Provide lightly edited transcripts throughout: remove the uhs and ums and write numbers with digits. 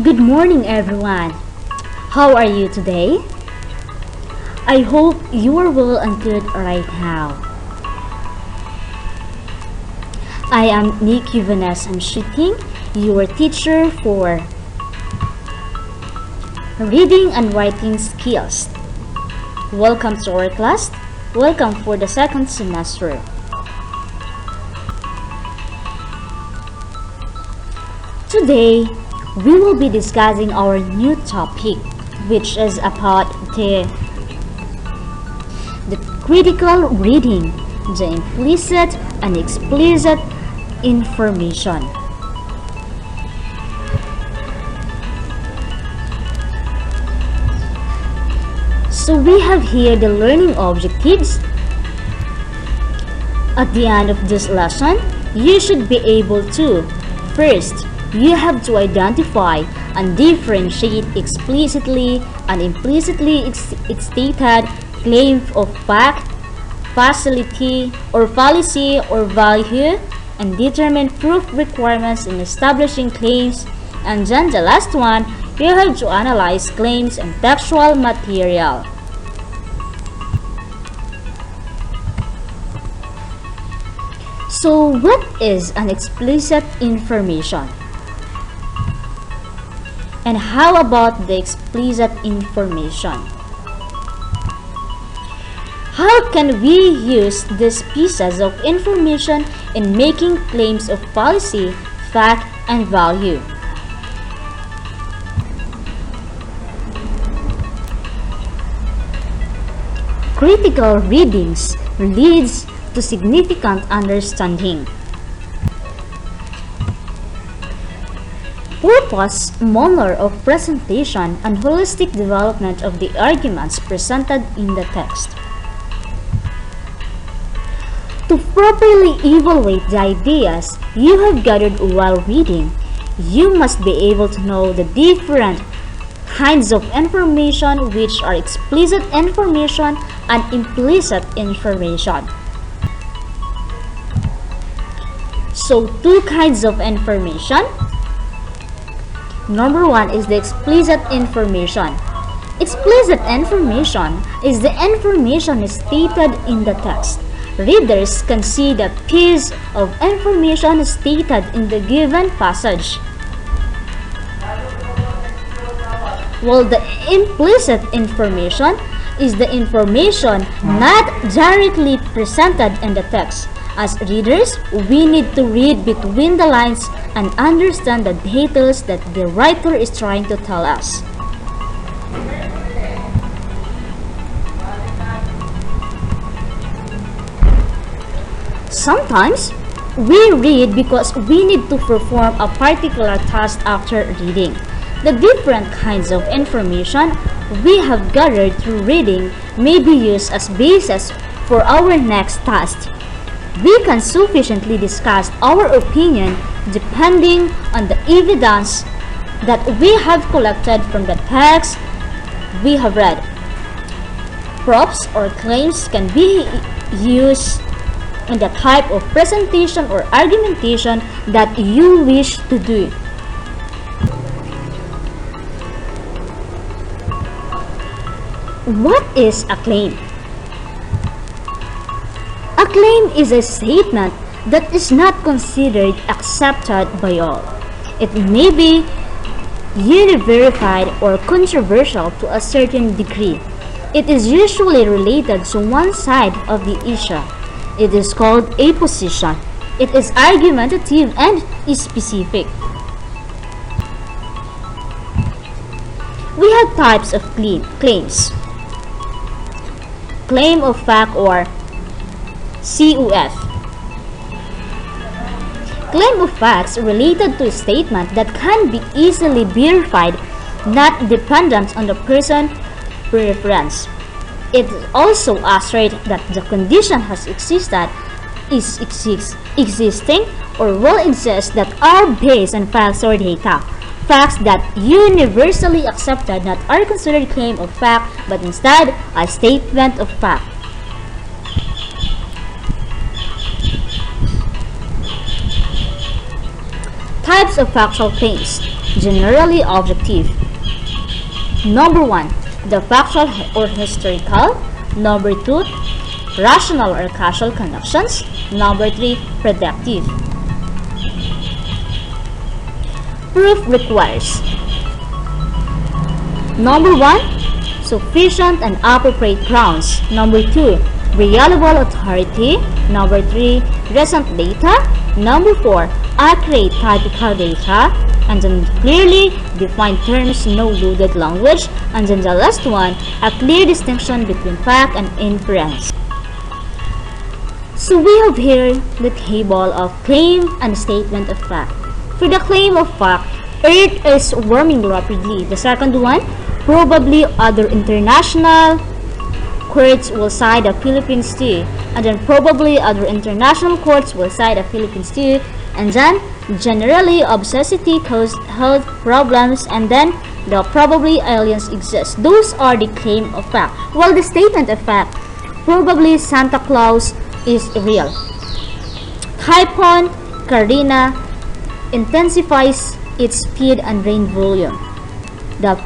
Good morning, everyone. How are you today? I hope you are well and good right now. I am Nikki Vanessa Shooting, your teacher for reading and writing skills. Welcome to our class. Welcome for the second semester. Today, we will be discussing our new topic, which is about the critical reading, the implicit and explicit information. So we have here the learning objectives. At the end of this lesson, you should be able to: first, you have to identify and differentiate explicitly and implicitly stated claims of fact, facility, or fallacy or value, and determine proof requirements in establishing claims. And then the last one, you have to analyze claims and textual material. So what is an explicit information? And how about the explicit information? How can we use these pieces of information in making claims of fallacy, fact, and value? Critical readings leads to significant understanding. Purpose, manner of presentation, and holistic development of the arguments presented in the text. To properly evaluate the ideas you have gathered while reading, you must be able to know the different kinds of information, which are explicit information and implicit information. So, two kinds of information. Number one is the explicit information. Explicit information is the information stated in the text. Readers can see the piece of information stated in the given passage, while the implicit information is the information not directly presented in the text. As readers, we need to read between the lines and understand the details that the writer is trying to tell us. Sometimes, we read because we need to perform a particular task after reading. The different kinds of information we have gathered through reading may be used as basis for our next task. We can sufficiently discuss our opinion depending on the evidence that we have collected from the text we have read. Proofs or claims can be used in the type of presentation or argumentation that you wish to do. What is a claim? A claim is a statement that is not considered accepted by all. It may be unverified or controversial to a certain degree. It is usually related to one side of the issue. It is called a position. It is argumentative and specific. We have types of claims. Claim of fact or CUF. Claim of facts related to a statement that can be easily verified, not dependent on the person's preference. It also asserts that the condition has existed, existing, or will exist that are based on facts or data. Facts that universally accepted not are considered claim of fact, but instead a statement of fact. Types of factual claims: generally objective. Number 1, the factual or historical. Number 2, rational or causal connections. Number 3, predictive. Proof requires: number 1, sufficient and appropriate grounds. Number 2, reliable authority. Number 3, recent data. Number 4, accurate typical data. And then clearly defined terms, no loaded language. And then the last one, a clear distinction between fact and inference. So we have here the table of claim and statement of fact. For the claim of fact, Earth is warming rapidly. The second one, probably other international courts will side the Philippines too. And then probably other international courts will side the Philippines too. And then generally obesity caused health problems. And then the probably aliens exist. Those are the claim of fact. While the statement of fact, probably Santa Claus is real. Typhoon Carina intensifies its speed and rain volume. The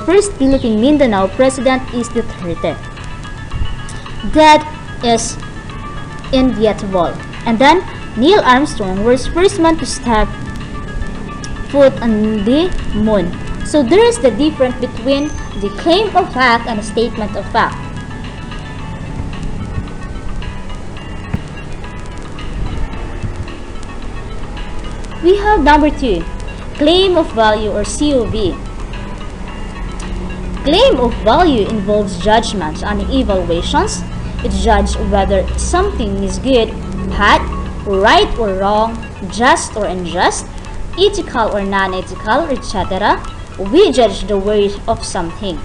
first Philippine Mindanao president is Duterte. That is inevitable. And then Neil Armstrong was first man to step foot on the moon. So there is the difference between the claim of fact and a statement of fact. We have number 2, claim of value or COV. Claim of value involves judgments and evaluations. It judges whether something is good, bad, right or wrong, just or unjust, ethical or non-ethical, etc. We judge the worth of something.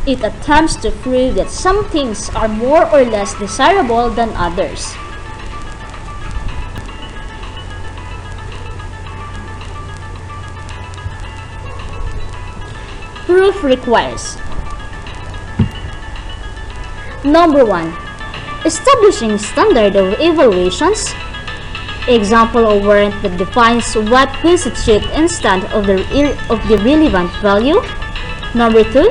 It attempts to prove that some things are more or less desirable than others. Proof requires: number 1, establishing standard of evaluations. Example, a warrant that defines what constitutes instant of the relevant value. Number 2,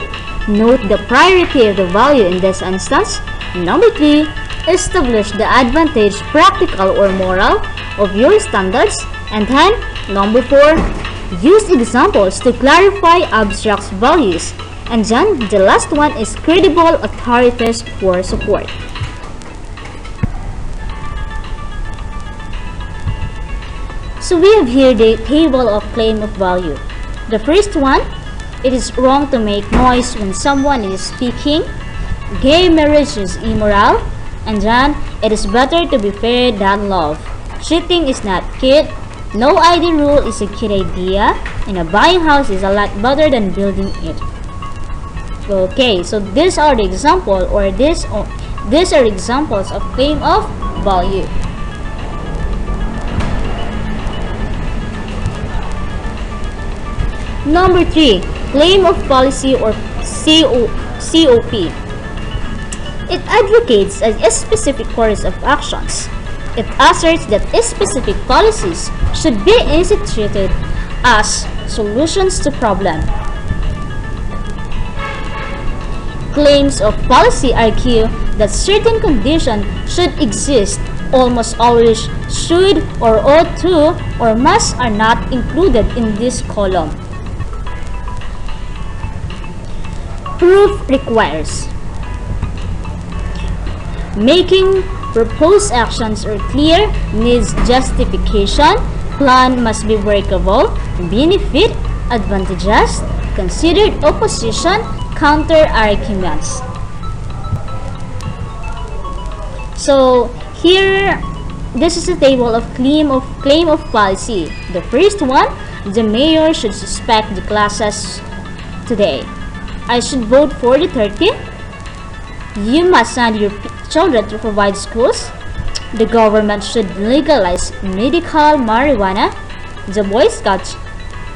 note the priority of the value in this instance. Number 3, establish the advantage, practical or moral, of your standards. And then, number 4, use examples to clarify abstract values. And then the last one is credible authorities for support. So we have here the table of claim of value. The first one, it is wrong to make noise when someone is speaking. Gay marriage is immoral. And then it is better to be fair than love. Cheating is not cute. No ID rule is a good idea, and a buying house is a lot better than building it. Okay, so these are the example, or these are examples of claim of value. Number 3, claim of policy or COP. It advocates a specific course of actions. It asserts that specific policies should be instituted as solutions to problems. Claims of policy argue that certain conditions should exist, almost always should or ought to or must are not included in this column. Proof requires: making proposed actions are clear, needs justification, plan must be workable, benefit, advantageous, considered opposition, counter arguments. So here, this is a table of claim of policy. The first one, the mayor should suspect the classes today. I should vote for the 13th. You must send your children to provide schools. The government should legalize medical marijuana. The Boy Scouts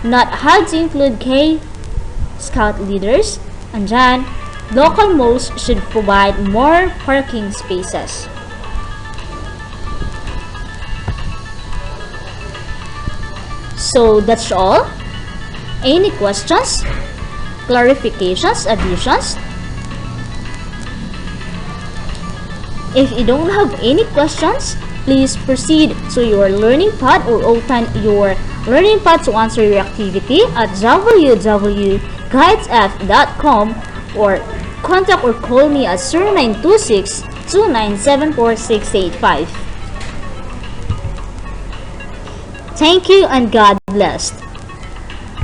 not have to include gay scout leaders. And then, local malls should provide more parking spaces. So that's all. Any questions, clarifications, additions? If you don't have any questions, please proceed to your learning pad or open your learning pad to answer your activity at www.gaitf.com or contact or call me at 0926-2974685. Thank you and God bless.